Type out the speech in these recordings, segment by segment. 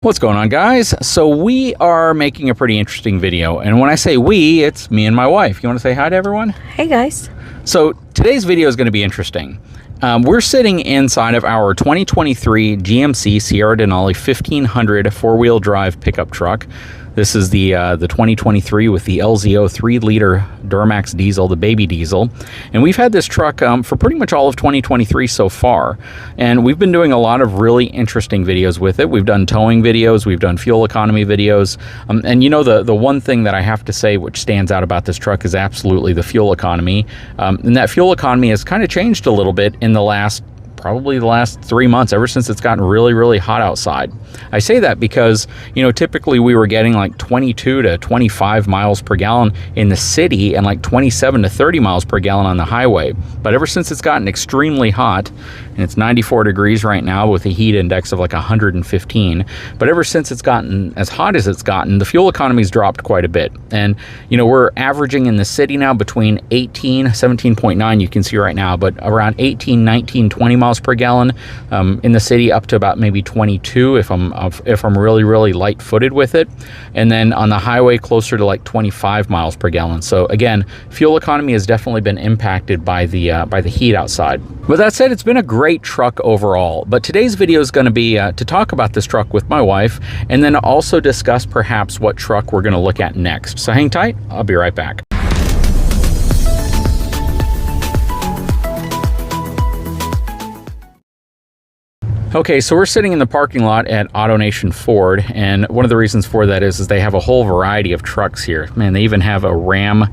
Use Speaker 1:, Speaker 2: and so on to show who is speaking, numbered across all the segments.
Speaker 1: What's going on, guys? So we are making a pretty interesting video, and when I say we, it's me and my wife. You want to say hi to everyone?
Speaker 2: Hey guys.
Speaker 1: So today's video is going to be interesting. We're sitting inside of our 2023 GMC Sierra Denali 1500 four-wheel drive pickup truck. This is the 2023 with the LZO 3-liter Duramax diesel, the baby diesel. And we've had this truck for pretty much all of 2023 so far. And we've been doing a lot of really interesting videos with it. We've done towing videos, we've done fuel economy videos. And you know, the one thing that I have to say which stands out about this truck is absolutely the fuel economy. And that fuel economy has kind of changed a little bit in probably the last 3 months, ever since it's gotten really, really hot outside. I say that because, you know, typically we were getting like 22 to 25 miles per gallon in the city and like 27 to 30 miles per gallon on the highway. But ever since it's gotten extremely hot, and it's 94 degrees right now with a heat index of like 115, but ever since it's gotten as hot as it's gotten, the fuel economy's dropped quite a bit. And, you know, we're averaging in the city now between 17.9, you can see right now, but around 18, 19, 20 miles per gallon in the city, up to about maybe 22 if I'm really light-footed with it, and then on the highway closer to like 25 miles per gallon. So again, fuel economy has definitely been impacted by the heat outside. With that said, it's been a great truck overall, but today's video is going to be to talk about this truck with my wife, and then also discuss perhaps what truck we're going to look at next. So hang tight, I'll be right back. Okay, so we're sitting in the parking lot at AutoNation Ford, and one of the reasons for that is they have a whole variety of trucks here. Man, they even have a Ram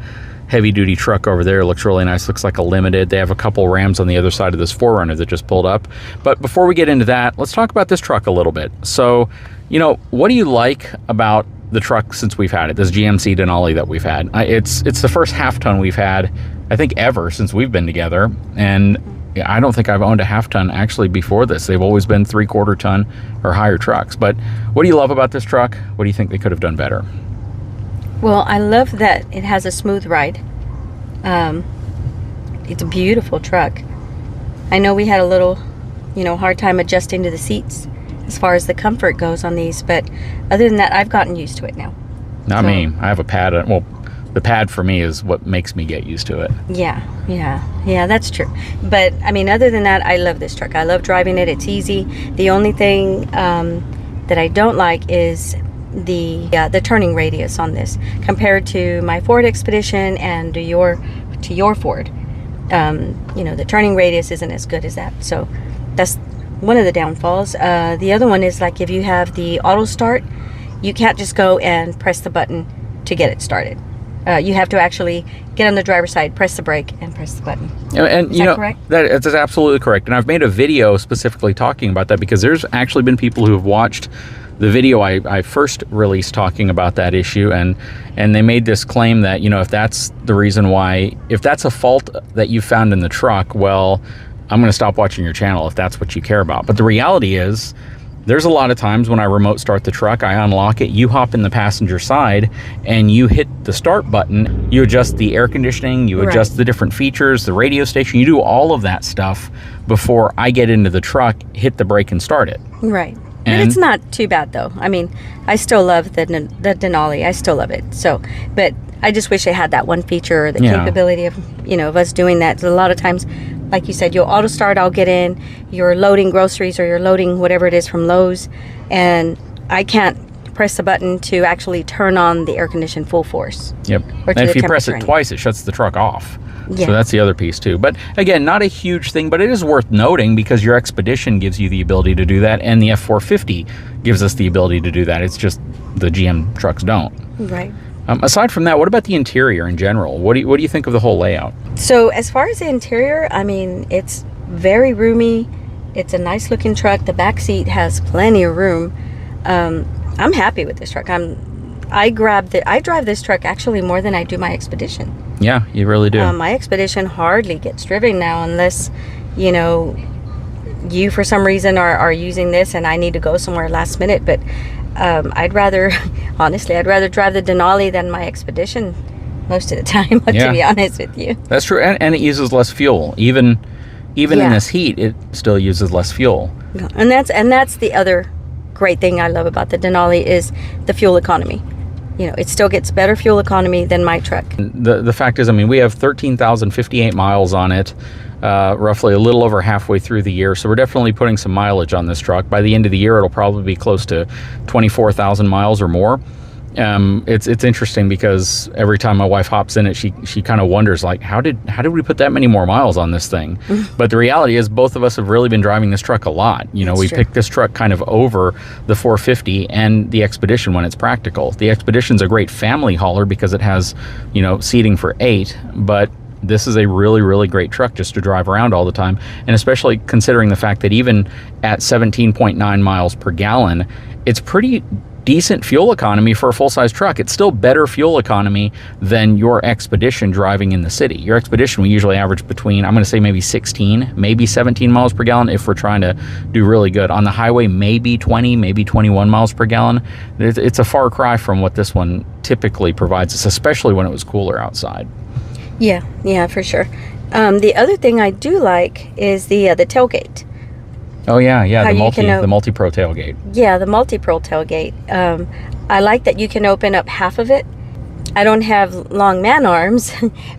Speaker 1: heavy-duty truck over there. It looks really nice. Looks like a Limited. They have a couple Rams on the other side of this 4Runner that just pulled up. But before we get into that, let's talk about this truck a little bit. So, you know, what do you like about the truck since we've had it, this GMC Denali that we've had? It's the first half-ton we've had, I think, ever since we've been together. And I don't think I've owned a half-ton actually before this. They've always been 3/4 ton or higher trucks. But what do you love about this truck? What do you think they could have done better?
Speaker 2: Well, I love that it has a smooth ride. It's a beautiful truck. I know we had a little, hard time adjusting to the seats as far as the comfort goes on these, but other than that, I've gotten used to it now.
Speaker 1: Not me. I have a pad. Well, the pad for me is what makes me get used to it.
Speaker 2: Yeah, that's true. But I mean, other than that, I love this truck. I love driving it. It's easy. The only thing that I don't like is the turning radius on this compared to my Ford Expedition and to your Ford. The turning radius isn't as good as that, so that's one of the downfalls. The other one is, like, if you have the auto start, you can't just go and press the button to get it started. You have to actually get on the driver's side, press the brake, and press the button. And is that correct? That's
Speaker 1: absolutely correct. And I've made a video specifically talking about that because there's actually been people who have watched the video I first released talking about that issue, and they made this claim that, if that's the reason why, if that's a fault that you found in the truck, well, I'm going to stop watching your channel if that's what you care about. But the reality is, there's a lot of times when I remote start the truck, I unlock it, you hop in the passenger side, and you hit the start button, you adjust the air conditioning, you adjust the different features, the radio station, you do all of that stuff before I get into the truck, hit the brake, and start it.
Speaker 2: Right. But it's not too bad, though. I mean, I still love the Denali. I still love it. So, but I just wish it had that one feature, or the capability of us doing that. So a lot of times, like you said, you'll auto start, I'll get in, you're loading groceries or you're loading whatever it is from Lowe's, and I can't press the button to actually turn on the air condition full force.
Speaker 1: Yep. And if you press it twice, it shuts the truck off. Yeah. So that's the other piece too. But again, not a huge thing, but it is worth noting because your Expedition gives you the ability to do that, and the F450 gives us the ability to do that. It's just the GM trucks don't.
Speaker 2: Right.
Speaker 1: Aside from that, what about the interior in general? What do you think of the whole layout?
Speaker 2: So as far as the interior, I mean, it's very roomy. It's a nice looking truck. The back seat has plenty of room. I'm happy with this truck. I drive this truck actually more than I do my Expedition.
Speaker 1: Yeah, you really do.
Speaker 2: My Expedition hardly gets driven now unless, you for some reason are using this and I need to go somewhere last minute. But I'd rather drive the Denali than my Expedition most of the time, to be honest with you.
Speaker 1: That's true, and it uses less fuel. Even in this heat, it still uses less fuel.
Speaker 2: And that's the other great thing I love about the Denali is the fuel economy. You know, it still gets better fuel economy than my truck.
Speaker 1: The fact is, I mean, we have 13,058 miles on it, roughly a little over halfway through the year. So we're definitely putting some mileage on this truck. By the end of the year, it'll probably be close to 24,000 miles or more. It's interesting because every time my wife hops in it, she kind of wonders, like, how did we put that many more miles on this thing? But the reality is, both of us have really been driving this truck a lot. You know, we picked this truck kind of over the 450 and the Expedition when it's practical. The Expedition's a great family hauler because it has, you know, seating for 8, but this is a really, really great truck just to drive around all the time. And especially considering the fact that even at 17.9 miles per gallon, it's pretty decent fuel economy for a full-size truck. It's still better fuel economy than your Expedition driving in the city. Your Expedition, we usually average between, I'm going to say maybe 16, maybe 17 miles per gallon if we're trying to do really good. On the highway, maybe 20, maybe 21 miles per gallon. It's a far cry from what this one typically provides us, especially when it was cooler outside. Yeah, for sure. The other thing I do like is the tailgate. Oh yeah, the multi-pro tailgate.
Speaker 2: Yeah, the multi-pro tailgate. I like that you can open up half of it. I don't have long man arms,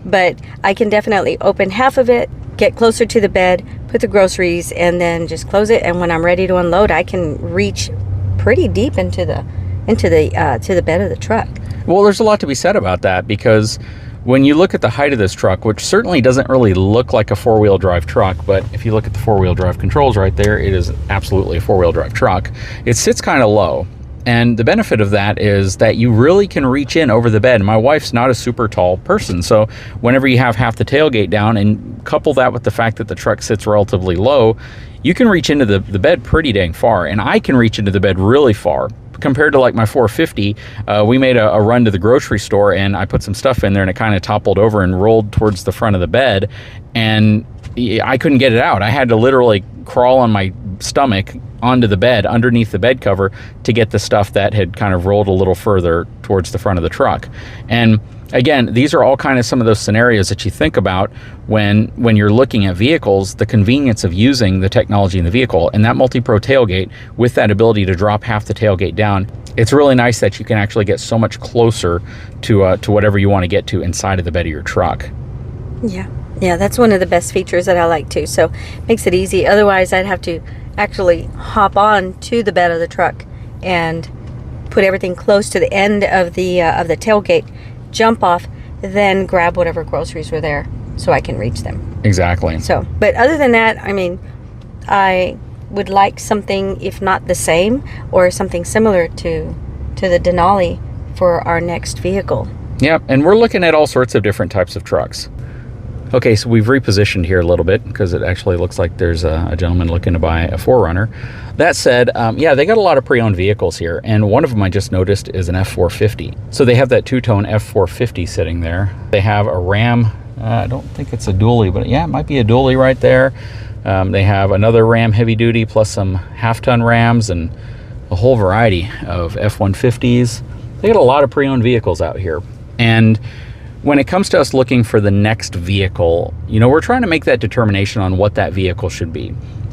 Speaker 2: but I can definitely open half of it, get closer to the bed, put the groceries, and then just close it. And when I'm ready to unload, I can reach pretty deep into the bed of the truck.
Speaker 1: Well, there's a lot to be said about that because when you look at the height of this truck, which certainly doesn't really look like a four-wheel drive truck, but if you look at the four-wheel drive controls right there, it is absolutely a four-wheel drive truck. It sits kind of low. And the benefit of that is that you really can reach in over the bed. My wife's not a super tall person, so whenever you have half the tailgate down and couple that with the fact that the truck sits relatively low, you can reach into the bed pretty dang far. And I can reach into the bed really far. Compared to like my 450, we made a run to the grocery store and I put some stuff in there and it kind of toppled over and rolled towards the front of the bed, and I couldn't get it out. I had to literally crawl on my stomach onto the bed underneath the bed cover to get the stuff that had kind of rolled a little further towards the front of the truck. And again, these are all kind of some of those scenarios that you think about when you're looking at vehicles, the convenience of using the technology in the vehicle. And that multi-pro tailgate, with that ability to drop half the tailgate down, it's really nice that you can actually get so much closer to whatever you want to get to inside of the bed of your truck.
Speaker 2: Yeah, that's one of the best features that I like too. So makes it easy. Otherwise, I'd have to actually hop on to the bed of the truck and put everything close to the end of the tailgate, jump off, then grab whatever groceries were there so I can reach them.
Speaker 1: Exactly.
Speaker 2: So, but other than that, I mean, I would like something, if not the same, or something similar to the Denali for our next vehicle.
Speaker 1: Yep, and we're looking at all sorts of different types of trucks. Okay, so we've repositioned here a little bit because it actually looks like there's a gentleman looking to buy a 4Runner. That said, yeah, they got a lot of pre-owned vehicles here, and one of them I just noticed is an F450. So they have that two-tone F450 sitting there. They have a Ram, I don't think it's a dually, but yeah, it might be a dually right there. They have another Ram heavy duty plus some half-ton Rams and a whole variety of F-150s. They got a lot of pre-owned vehicles out here. And when it comes to us looking for the next vehicle, you know, we're trying to make that determination on what that vehicle should be.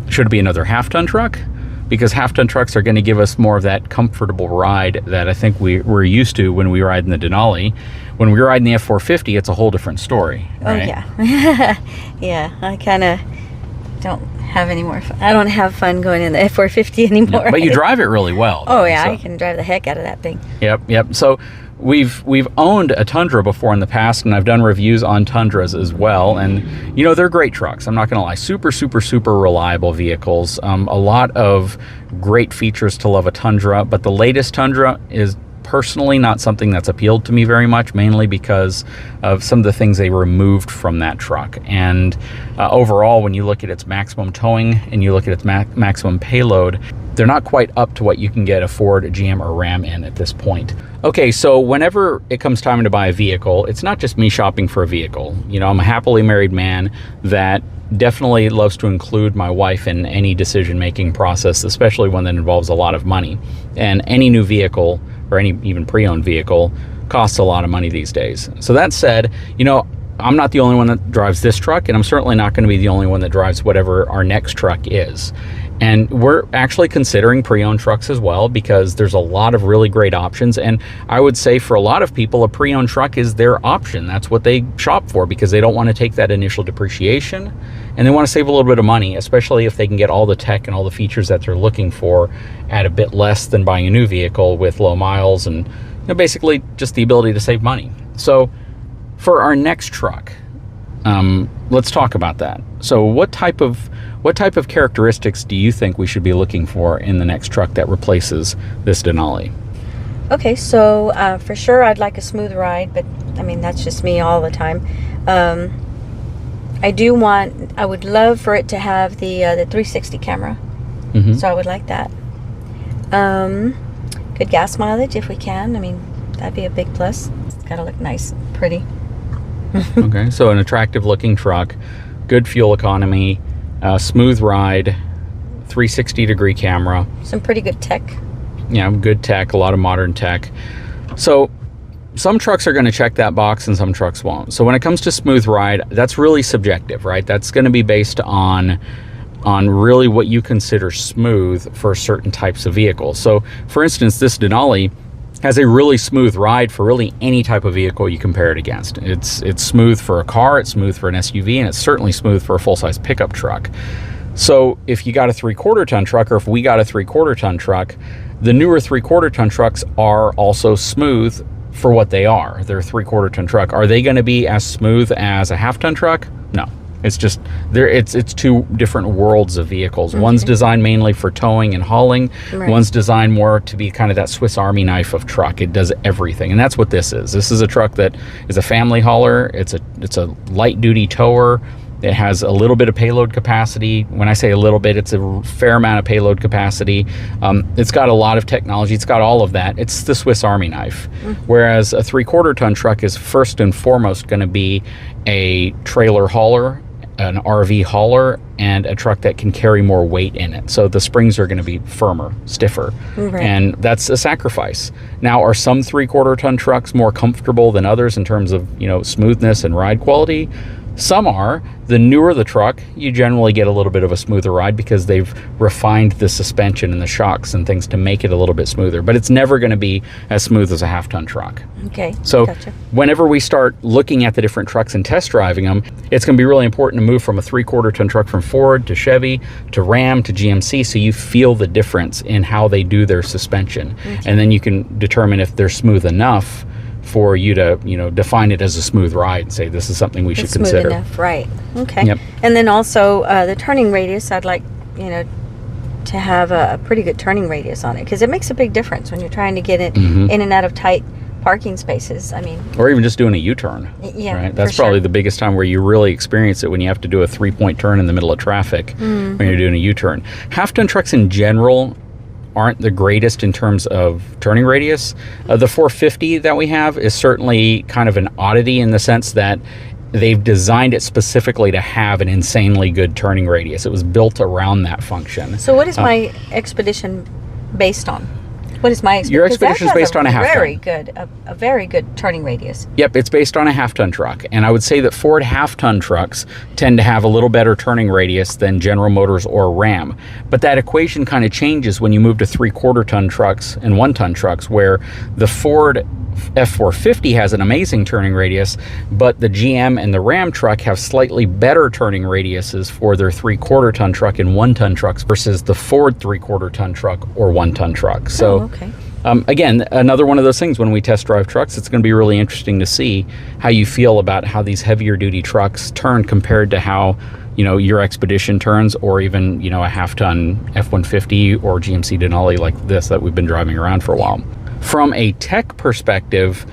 Speaker 1: Should it be another half-ton truck? Because half-ton trucks are going to give us more of that comfortable ride that I think we're used to when we ride in the Denali. When we ride in the F450, it's a whole different story, right?
Speaker 2: Oh, yeah. Yeah, I kind of don't have any more fun. I don't have fun going in the F450 anymore.
Speaker 1: No, but you drive it really well.
Speaker 2: Oh, yeah, so I can drive the heck out of that thing.
Speaker 1: Yep. So we've owned a Tundra before in the past, and I've done reviews on Tundras as well, and you know, they're great trucks. I'm not gonna lie, super reliable vehicles. A lot of great features to love a Tundra, but the latest Tundra is personally not something that's appealed to me very much, mainly because of some of the things they removed from that truck. And overall, when you look at its maximum towing and you look at its maximum payload, they're not quite up to what you can get a Ford, a GM, or Ram in at this point. Okay, so whenever it comes time to buy a vehicle, it's not just me shopping for a vehicle. You know, I'm a happily married man that definitely loves to include my wife in any decision-making process, especially one that involves a lot of money. And any new vehicle, or any even pre-owned vehicle, costs a lot of money these days. So that said, you know, I'm not the only one that drives this truck, and I'm certainly not going to be the only one that drives whatever our next truck is. And we're actually considering pre-owned trucks as well, because there's a lot of really great options. And I would say for a lot of people, a pre-owned truck is their option. That's what they shop for, because they don't want to take that initial depreciation and they want to save a little bit of money, especially if they can get all the tech and all the features that they're looking for at a bit less than buying a new vehicle with low miles and basically just the ability to save money. So for our next truck, let's talk about that. So what type of characteristics do you think we should be looking for in the next truck that replaces this Denali?
Speaker 2: Okay, so for sure I'd like a smooth ride, but I mean, that's just me all the time. I would love for it to have the 360 camera. So I would like that. Good gas mileage if we can. I mean, that'd be a big plus. It's got to look nice, pretty.
Speaker 1: Okay, so an attractive looking truck, good fuel economy, smooth ride, 360-degree camera.
Speaker 2: Some pretty good tech.
Speaker 1: Yeah, good tech, a lot of modern tech. So some trucks are going to check that box and some trucks won't. So when it comes to smooth ride, that's really subjective, right? That's going to be based on really what you consider smooth for certain types of vehicles. So for instance, this Denali has a really smooth ride for really any type of vehicle you compare it against. It's smooth for a car, it's smooth for an SUV, and it's certainly smooth for a full-size pickup truck. So if you got a 3/4 ton truck, or if we got a 3/4 ton truck, the newer 3/4 ton trucks are also smooth for what they are. They're a 3/4 ton truck. Are they going to be as smooth as a 1/2 ton truck? No. It's just it's two different worlds of vehicles. Okay. One's designed mainly for towing and hauling. Right. One's designed more to be kind of that Swiss Army knife of truck. It does everything, and that's what this is. This is a truck that is a family hauler. It's a light duty tower. It has a little bit of payload capacity. When I say a little bit, it's a fair amount of payload capacity. It's got a lot of technology. It's got all of that. It's the Swiss Army knife. Whereas a 3/4 ton truck is first and foremost going to be a trailer hauler, an RV hauler, and a truck that can carry more weight in it. So the springs are going to be firmer, stiffer, and that's a sacrifice. Now, are some 3/4 ton trucks more comfortable than others in terms of smoothness and ride quality? Some are. The newer the truck, you generally get a little bit of a smoother ride because they've refined the suspension and the shocks and things to make it a little bit smoother, but it's never going to be as smooth as a 1/2 ton truck.
Speaker 2: Okay.
Speaker 1: So
Speaker 2: gotcha.
Speaker 1: Whenever we start looking at the different trucks and test driving them, it's going to be really important to move from a 3/4 ton truck from Ford to Chevy to Ram to GMC, so you feel the difference in how they do their suspension. And then you can determine if they're smooth enough for you to define it as a smooth ride and say this is something we should consider.
Speaker 2: Smooth enough, right? Okay.
Speaker 1: Yep.
Speaker 2: And then also the turning radius, I'd like to have a pretty good turning radius on it, because it makes a big difference when you're trying to get it in and out of tight parking spaces. I mean,
Speaker 1: or even just doing a U-turn.
Speaker 2: Yeah,
Speaker 1: right. That's probably the biggest time where you really experience it, when you have to do a 3-point turn in the middle of traffic when you're doing a U-turn. 1/2 ton trucks in general aren't the greatest in terms of turning radius. The 450 that we have is certainly kind of an oddity in the sense that they've designed it specifically to have an insanely good turning radius. It was built around that function.
Speaker 2: So what is my Expedition based on? What is my Expedition?
Speaker 1: Your Expedition is based on a 1/2 ton.
Speaker 2: Very good, a very good turning radius.
Speaker 1: Yep, it's based on a 1/2 ton truck. And I would say that Ford 1/2 ton trucks tend to have a little better turning radius than General Motors or Ram. But that equation kind of changes when you move to 3/4 ton trucks and 1 ton trucks, where the Ford F450 has an amazing turning radius, but the GM and the Ram truck have slightly better turning radiuses for their 3/4 ton truck and 1 ton trucks versus the Ford 3/4 ton truck or 1 ton truck. So again, another one of those things, when we test drive trucks, it's going to be really interesting to see how you feel about how these heavier duty trucks turn compared to how your Expedition turns, or even a 1/2 ton F-150 or GMC Denali like this that we've been driving around for a while. From a tech perspective,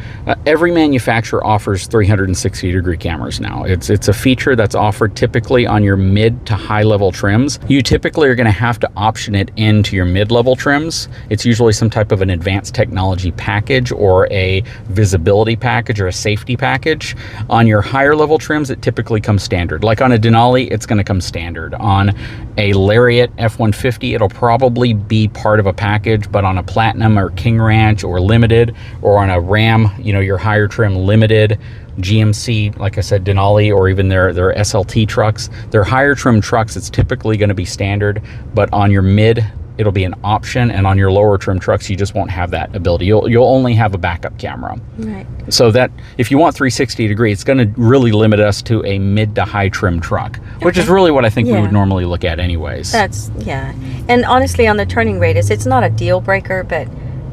Speaker 1: every manufacturer offers 360-degree cameras now. It's a feature that's offered typically on your mid to high level trims. You typically are going to have to option it into your mid-level trims. It's usually some type of an advanced technology package or a visibility package or a safety package. On your higher level trims, it typically comes standard. Like on a Denali, it's going to come standard. On a Lariat F-150, it'll probably be part of a package, but on a Platinum or King Ranch H or Limited, or on a Ram, you know, your higher trim Limited, GMC, like I said, Denali, or even their SLT trucks. Their higher trim trucks, it's typically going to be standard, but on your mid, it'll be an option, and on your lower trim trucks, you just won't have that ability. You'll only have a backup camera.
Speaker 2: Right.
Speaker 1: So that if you want 360 degree, it's going to really limit us to a mid to high trim truck, which is really what I think we would normally look at anyways.
Speaker 2: That's, yeah. And honestly, on the turning radius, it's not a deal breaker, but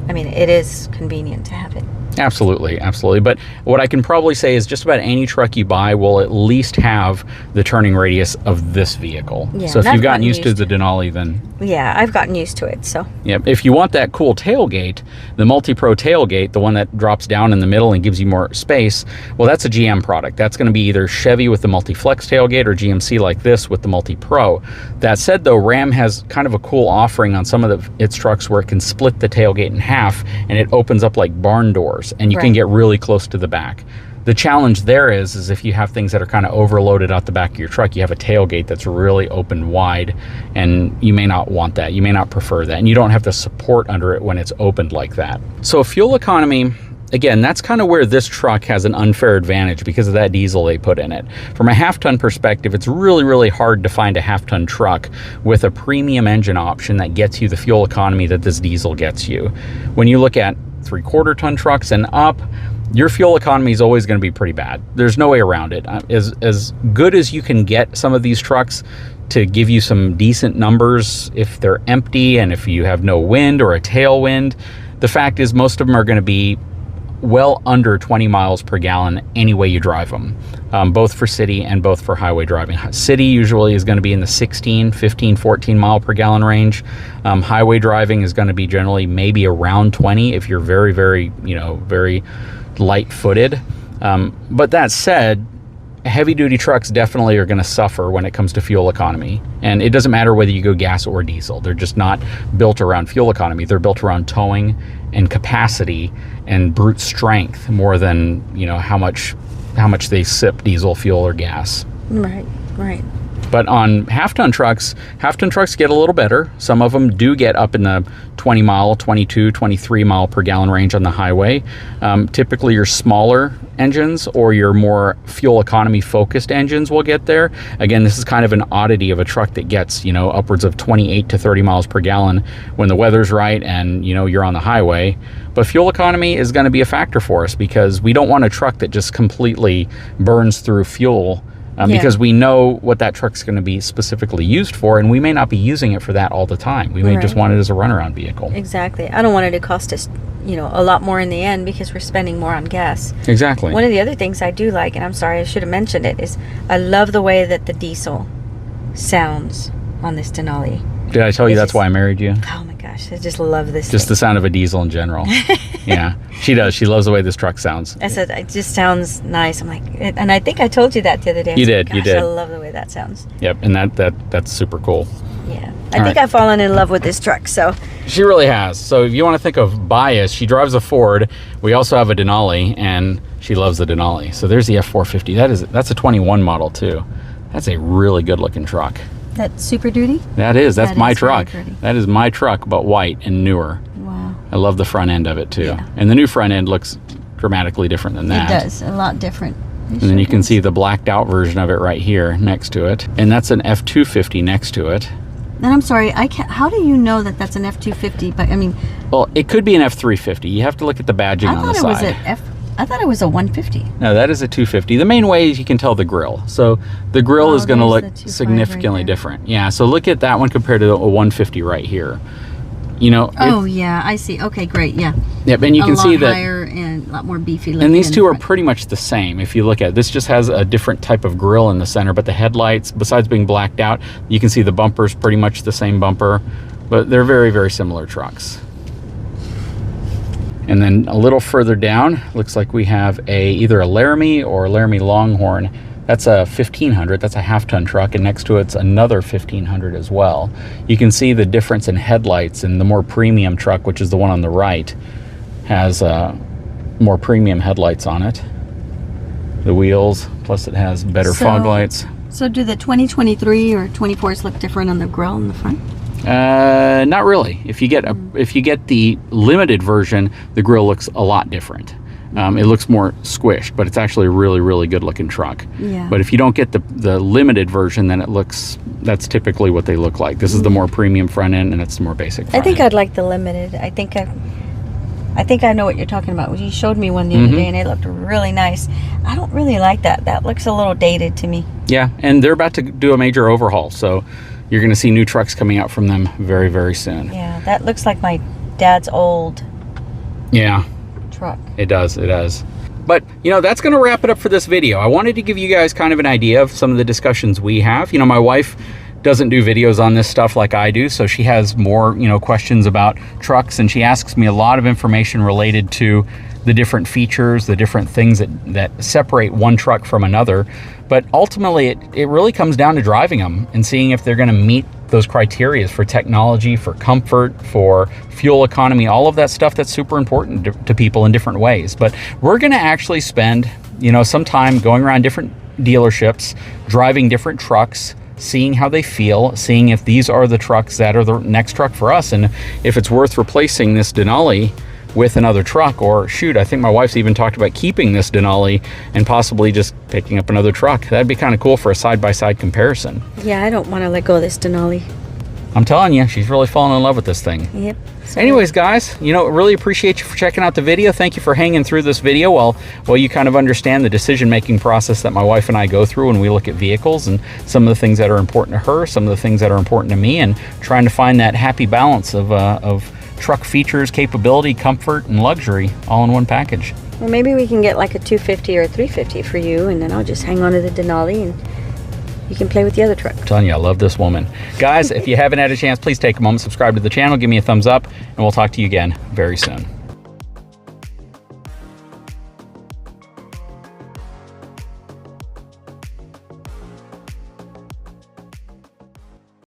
Speaker 2: I mean, it is convenient to have it.
Speaker 1: Absolutely, absolutely. But what I can probably say is just about any truck you buy will at least have the turning radius of this vehicle.
Speaker 2: Yeah,
Speaker 1: so if you've gotten used to the Denali, then...
Speaker 2: Yeah, I've gotten used to it, so...
Speaker 1: Yeah, if you want that cool tailgate, the Multi-Pro tailgate, the one that drops down in the middle and gives you more space, well, that's a GM product. That's going to be either Chevy with the Multi-Flex tailgate or GMC like this with the Multi-Pro. That said, though, Ram has kind of a cool offering on some of its trucks where it can split the tailgate in half, and it opens up like barn doors, and you can get really close to the back. The challenge there is if you have things that are kind of overloaded out the back of your truck, you have a tailgate that's really open wide, and you may not want that. You may not prefer that, and you don't have the support under it when it's opened like that. So fuel economy, again, that's kind of where this truck has an unfair advantage because of that diesel they put in it. From a half-ton perspective, it's really, really hard to find a half-ton truck with a premium engine option that gets you the fuel economy that this diesel gets you. When you look at 3/4 ton trucks and up, your fuel economy is always going to be pretty bad. There's no way around it. As good as you can get some of these trucks to give you some decent numbers if they're empty and if you have no wind or a tailwind, the fact is most of them are going to be well under 20 miles per gallon any way you drive them, both for city and both for highway driving. City usually is going to be in the 16, 15, 14 mile per gallon range. Highway driving is going to be generally maybe around 20 if you're very, very, very light-footed. But that said, heavy-duty trucks definitely are going to suffer when it comes to fuel economy. And it doesn't matter whether you go gas or diesel. They're just not built around fuel economy. They're built around towing and capacity and brute strength more than, how much they sip diesel fuel or gas.
Speaker 2: Right.
Speaker 1: But on half-ton trucks get a little better. Some of them do get up in the 20 mile, 22, 23 mile per gallon range on the highway. Typically your smaller engines or your more fuel economy focused engines will get there. Again, this is kind of an oddity of a truck that gets, upwards of 28 to 30 miles per gallon when the weather's right and, you're on the highway. But fuel economy is going to be a factor for us because we don't want a truck that just completely burns through fuel. Because we know what that truck's going to be specifically used for, and we may not be using it for that all the time. We may just want it as a runaround vehicle.
Speaker 2: Exactly. I don't want it to cost us, a lot more in the end because we're spending more on gas.
Speaker 1: Exactly.
Speaker 2: One of the other things I do like, and I'm sorry, I should have mentioned it, is I love the way that the diesel sounds on this Denali.
Speaker 1: Did I tell you that's why I married you?
Speaker 2: Oh my gosh, I just love this.
Speaker 1: Just the sound of a diesel in general. Yeah, she does. She loves the way this truck sounds.
Speaker 2: I said, it just sounds nice. I'm like, and I think I told you that the other day.
Speaker 1: You did.
Speaker 2: I love the way that sounds.
Speaker 1: Yep, and that's super cool.
Speaker 2: Yeah, I think I've fallen in love with this truck. So
Speaker 1: she really has. So if you want to think of bias, she drives a Ford. We also have a Denali, and she loves the Denali. So there's the F450. That's a 21 model too. That's a really good looking truck.
Speaker 2: That's Super Duty?
Speaker 1: That's my truck. That is my truck, but white and newer.
Speaker 2: Wow.
Speaker 1: I love the front end of it too.
Speaker 2: Yeah.
Speaker 1: And the new front end looks dramatically different than that.
Speaker 2: It does, a lot different.
Speaker 1: And then you can see the blacked out version of it right here next to it. And that's an F250 next to it.
Speaker 2: And I'm sorry, how do you know that that's an F250? But I mean...
Speaker 1: Well, it could be an F350. You have to look at the badging on the side.
Speaker 2: I thought it was a 150.
Speaker 1: No, that is a 250. The main way is you can tell the grill. So the grill is going to look significantly different. Yeah, so look at that one compared to a 150 right here.
Speaker 2: Yeah, I see. Okay, great. Yeah.
Speaker 1: Yep, and you can see that
Speaker 2: a lot higher and a lot more beefy looking.
Speaker 1: And these two are pretty much the same. If you look at it, this just has a different type of grill in the center, but the headlights, besides being blacked out, you can see the bumper's pretty much the same bumper, but they're very, very similar trucks. And then a little further down, looks like we have either a Laramie or a Laramie Longhorn. That's a 1500, that's a half-ton truck, and next to it's another 1500 as well. You can see the difference in headlights, and the more premium truck, which is the one on the right, has more premium headlights on it. The wheels, plus it has better fog lights.
Speaker 2: So do the 2023 or 24s look different on the grill in the front?
Speaker 1: Not really. If you get the limited version, the grill looks a lot different. It looks more squished, but it's actually a really, really good looking truck.
Speaker 2: Yeah.
Speaker 1: But if you don't get the limited version, then that's typically what they look like. This is the more premium front end, and it's the more basic front
Speaker 2: I think
Speaker 1: end.
Speaker 2: I'd like the limited. I think I know what you're talking about. You showed me one the other day, and it looked really nice. I don't really like that. That looks a little dated to me.
Speaker 1: Yeah, and they're about to do a major overhaul, so you're going to see new trucks coming out from them very, very soon.
Speaker 2: Yeah, that looks like my dad's old truck.
Speaker 1: It does. But, that's going to wrap it up for this video. I wanted to give you guys kind of an idea of some of the discussions we have. My wife doesn't do videos on this stuff like I do, so she has more, questions about trucks, and she asks me a lot of information related to the different features, the different things that separate one truck from another. But ultimately, it really comes down to driving them and seeing if they're going to meet those criteria for technology, for comfort, for fuel economy, all of that stuff that's super important to people in different ways. But we're going to actually spend, some time going around different dealerships, driving different trucks, seeing how they feel, seeing if these are the trucks that are the next truck for us, and if it's worth replacing this Denali with another truck, or shoot, I think my wife's even talked about keeping this Denali and possibly just picking up another truck. That'd be kind of cool for a side-by-side comparison.
Speaker 2: Yeah, I don't want to let go of this Denali.
Speaker 1: I'm telling you, she's really fallen in love with this thing.
Speaker 2: Yep. Sorry.
Speaker 1: Anyways, guys, really appreciate you for checking out the video. Thank you for hanging through this video while you kind of understand the decision-making process that my wife and I go through when we look at vehicles, and some of the things that are important to her, some of the things that are important to me, and trying to find that happy balance of truck features, capability, comfort, and luxury all in one package.
Speaker 2: Well, maybe we can get like a 250 or a 350 for you, and then I'll just hang on to the Denali and you can play with the other truck.
Speaker 1: I'm telling you, I love this woman. Guys, if you haven't had a chance, please take a moment, subscribe to the channel, give me a thumbs up, and we'll talk to you again very soon.